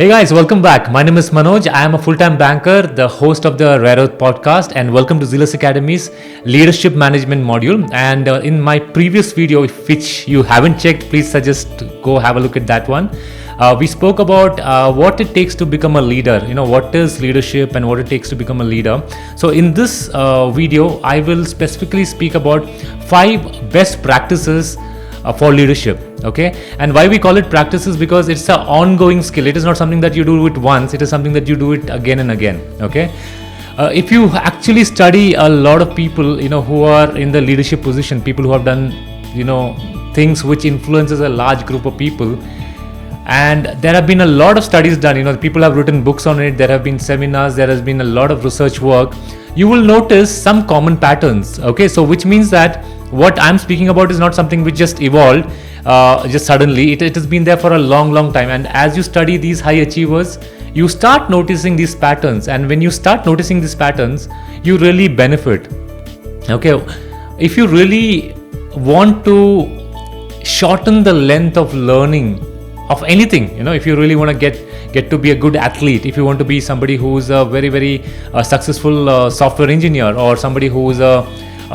Hey guys, welcome back. My name is Manoj. I am a full-time banker, the host of the Rare Earth podcast, and welcome to Zealous Academy's Leadership Management module. And in my previous video, which you haven't checked, please suggest go have a look at that one. We spoke about what it takes to become a leader. What is leadership and what it takes to become a leader. So in this video, I will specifically speak about 5 best practices for leadership. Okay, and why we call it practices, because it's an ongoing skill. It is not something that you do it once, it is something that you do it again and again. Okay, if you actually study a lot of people who are in the leadership position, people who have done things which influences a large group of people, and there have been a lot of studies done. People have written books on it, there have been seminars, there has been a lot of research work. You will notice some common patterns. Okay, so which means that what I'm speaking about is not something which just evolved just suddenly. It has been there for a long time, and as you study these high achievers, you start noticing these patterns, and when you start noticing these patterns, you really benefit. Okay, if you really want to shorten the length of learning of anything, if you really want to get to be a good athlete, if you want to be somebody who's a very successful software engineer, or somebody who's a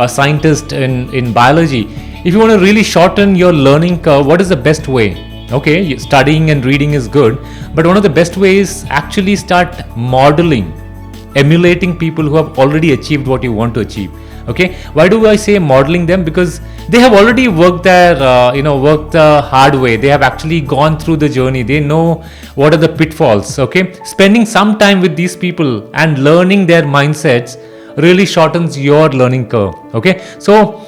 scientist in biology, if you want to really shorten your learning curve, what is the best way? Okay, studying and reading is good, but one of the best ways is actually start modeling, emulating people who have already achieved what you want to achieve. Okay, why do I say modeling them? Because they have already worked worked the hard way. They have actually gone through the journey. They know what are the pitfalls. Okay, spending some time with these people and learning their mindsets really shortens your learning curve. Okay, so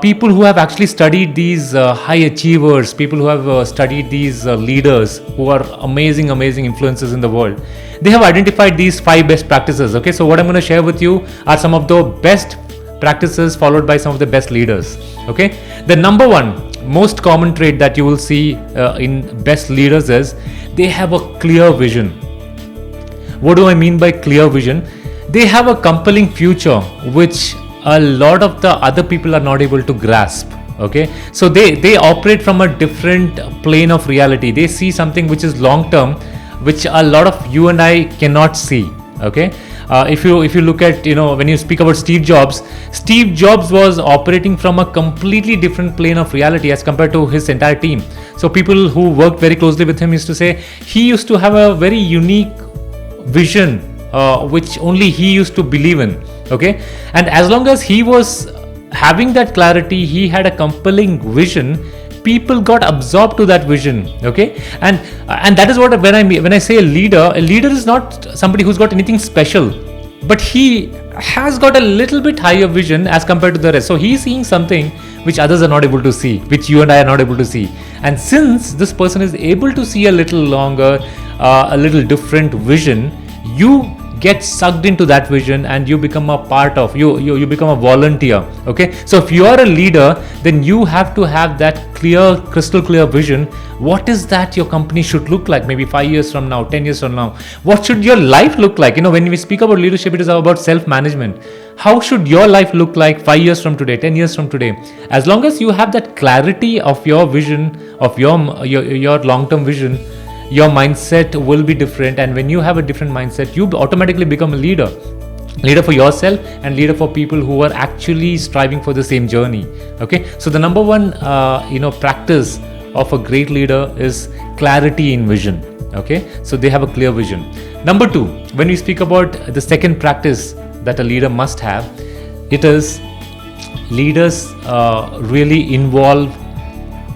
people who have actually studied these high achievers, people who have studied these leaders who are amazing influences in the world, they have identified these 5 best practices. Okay, so what I'm going to share with you are some of the best practices followed by some of the best leaders. Okay, the number one most common trait that you will see in best leaders is they have a clear vision. What do I mean by clear vision? They have a compelling future which a lot of the other people are not able to grasp. Okay, so they operate from a different plane of reality. They see something which is long term, which a lot of you and I cannot see. Okay, if you look at when you speak about Steve Jobs was operating from a completely different plane of reality as compared to his entire team. So people who worked very closely with him used to say he used to have a very unique vision which only he used to believe in. Okay, and as long as he was having that clarity, he had a compelling vision, people got absorbed to that vision. Okay, and that is what when I say a leader is not somebody who's got anything special, but he has got a little bit higher vision as compared to the rest. So he's seeing something which others are not able to see, which you and I are not able to see. And since this person is able to see a little longer, a little different vision, you get sucked into that vision and you become a part of you become a volunteer. Okay, so if you are a leader, then you have to have that crystal clear vision. What is that your company should look like maybe 5 years from now, 10 years from now? What should your life look like? When we speak about leadership, it is about self-management. How should your life look like 5 years from today, 10 years from today? As long as you have that clarity of your vision, of your long-term vision, your mindset will be different. And when you have a different mindset, you automatically become a leader for yourself and leader for people who are actually striving for the same journey. Okay, so the number one practice of a great leader is clarity in vision. Okay, so they have a clear vision. Number 2, when we speak about the second practice that a leader must have, it is leaders really involve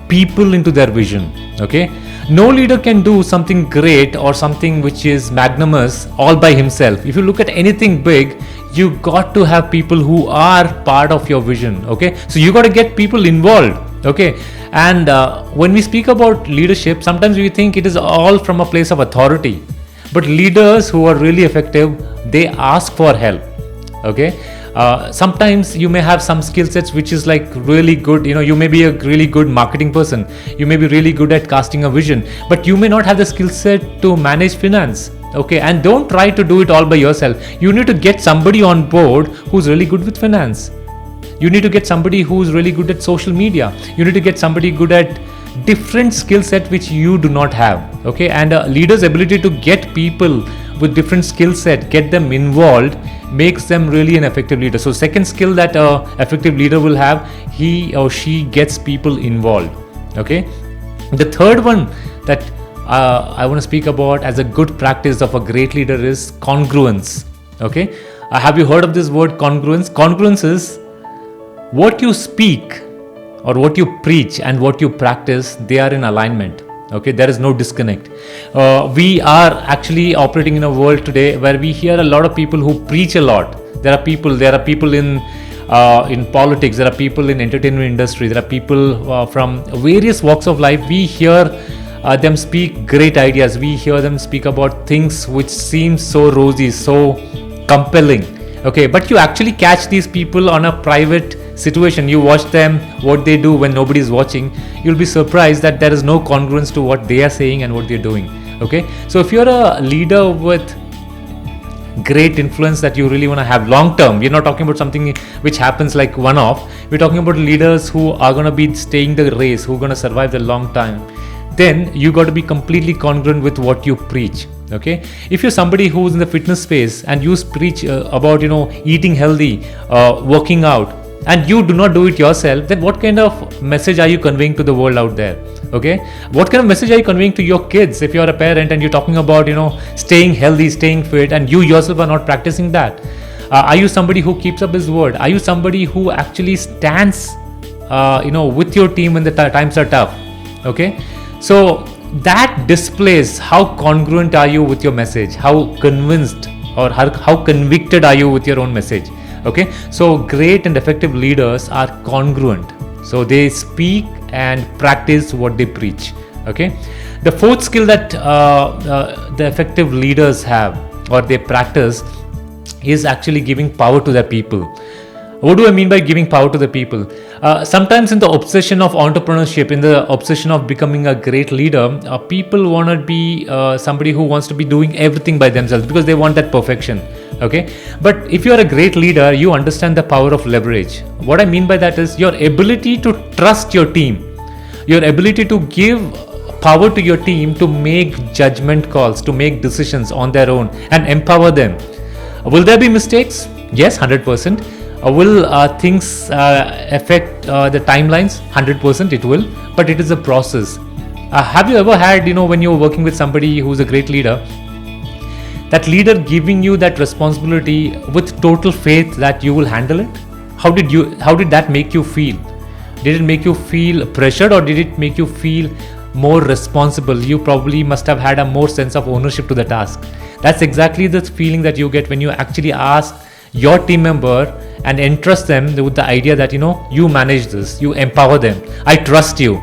people into their vision. Okay, no leader can do something great or something which is magnanimous all by himself. If you look at anything big, you got to have people who are part of your vision. Okay, so you got to get people involved. Okay, and when we speak about leadership, sometimes we think it is all from a place of authority, but leaders who are really effective, they ask for help. Okay, sometimes you may have some skill sets which is like really good. You may be a really good marketing person, you may be really good at casting a vision, but you may not have the skill set to manage finance. Okay, and don't try to do it all by yourself. You need to get somebody on board who's really good with finance. You need to get somebody who's really good at social media. You need to get somebody good at different skill set which you do not have. Okay, and a leader's ability to get people with different skill set, get them involved, makes them really an effective leader. So second skill that a effective leader will have, he or she gets people involved. Okay, the third one that I want to speak about as a good practice of a great leader is congruence. Okay, have you heard of this word congruence? Congruence is what you speak or what you preach and what you practice, they are in alignment. Okay, there is no disconnect. We are actually operating in a world today where we hear a lot of people who preach a lot. There are people in politics, there are people in entertainment industry, there are people from various walks of life. We hear them speak great ideas. We hear them speak about things which seem so rosy, so compelling. Okay, but you actually catch these people on a private situation. You watch them, what they do when nobody is watching. You'll be surprised that there is no congruence to what they are saying and what they're doing. Okay, so if you're a leader with great influence that you really want to have long term, we're not talking about something which happens like one off. We're talking about leaders who are going to be staying the race, who are going to survive the long time. Then you got to be completely congruent with what you preach. Okay, if you're somebody who's in the fitness space and you preach about eating healthy, working out, and you do not do it yourself, then what kind of message are you conveying to the world out there? Okay, what kind of message are you conveying to your kids if you're a parent and you're talking about staying healthy, staying fit, and you yourself are not practicing that? Are you somebody who keeps up his word? Are you somebody who actually stands with your team when the times are tough? Okay, so that displays how congruent are you with your message, how convinced or how convicted are you with your own message. Okay, so great and effective leaders are congruent, so they speak and practice what they preach. Okay, the fourth skill that the effective leaders have or they practice is actually giving power to their people. What do I mean by giving power to the people? Sometimes in the obsession of entrepreneurship, in the obsession of becoming a great leader, people want to be somebody who wants to be doing everything by themselves because they want that perfection. Okay, but if you're a great leader, you understand the power of leverage. What I mean by that is your ability to trust your team, your ability to give power to your team to make judgment calls, to make decisions on their own and empower them. Will there be mistakes? Yes, 100%. Will things affect the timelines? 100% it will, but it is a process. Have you ever had, when you're working with somebody who's a great leader, that leader giving you that responsibility with total faith that you will handle it? How did that make you feel? Did it make you feel pressured or did it make you feel more responsible? You probably must have had a more sense of ownership to the task. That's exactly the feeling that you get when you actually ask your team member and entrust them with the idea that you manage this, you empower them, I trust you.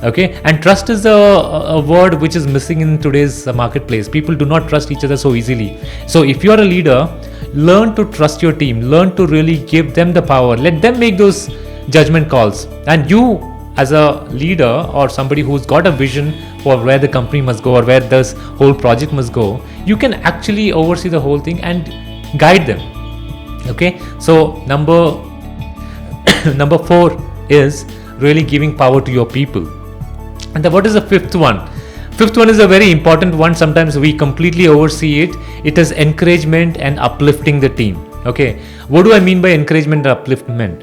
Okay, and trust is a word which is missing in today's marketplace. People do not trust each other so easily. So if you are a leader, learn to trust your team, learn to really give them the power, let them make those judgment calls, and you as a leader or somebody who's got a vision for where the company must go or where this whole project must go, you can actually oversee the whole thing and guide them. Okay, so number 4 is really giving power to your people. And what is the fifth one? Fifth one is a very important one. Sometimes we completely oversee it. It is encouragement and uplifting the team. Okay, what do I mean by encouragement and upliftment?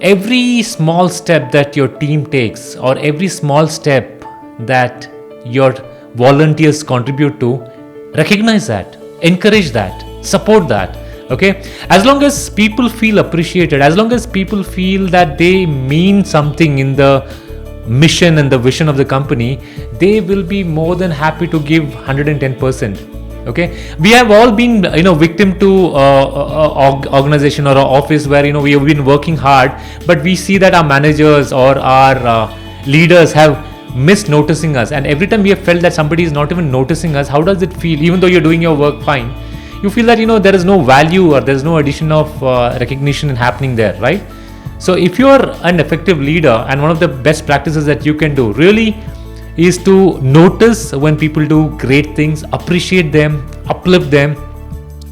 Every small step that your team takes or every small step that your volunteers contribute to, recognize that, encourage that, support that. Okay, as long as people feel appreciated, as long as people feel that they mean something in the mission and the vision of the company, they will be more than happy to give 110%. Okay, we have all been victim to organization or an office where we have been working hard, but we see that our managers or our leaders have missed noticing us, and every time we have felt that somebody is not even noticing us, how does it feel? Even though you're doing your work fine, you feel that there is no value or there is no addition of recognition happening there, right? So if you are an effective leader, and one of the best practices that you can do really is to notice when people do great things, appreciate them, uplift them.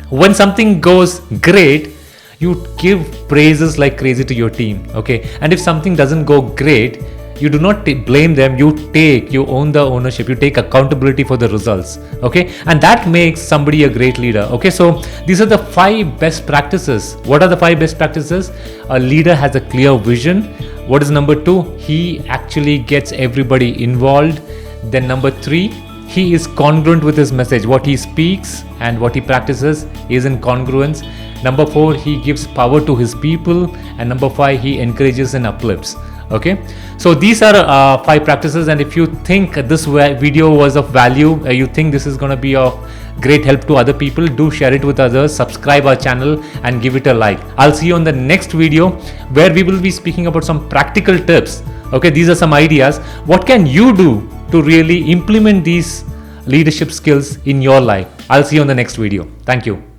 When something goes great, you give praises like crazy to your team. Okay, and if something doesn't go great, you do not blame them, you own the ownership, you take accountability for the results. Okay, and that makes somebody a great leader. Okay, so these are the 5 best practices. What are the 5 best practices? A leader has a clear vision. What is number 2? He actually gets everybody involved. Then number 3, he is congruent with his message. What he speaks and what he practices is in congruence. Number 4, he gives power to his people. And number 5, he encourages and uplifts. Okay, so these are 5 practices, and if you think this video was of value, you think this is going to be of great help to other people, do share it with others, subscribe our channel and give it a like. I'll see you on the next video where we will be speaking about some practical tips. Okay, these are some ideas. What can you do to really implement these leadership skills in your life? I'll see you on the next video. Thank you.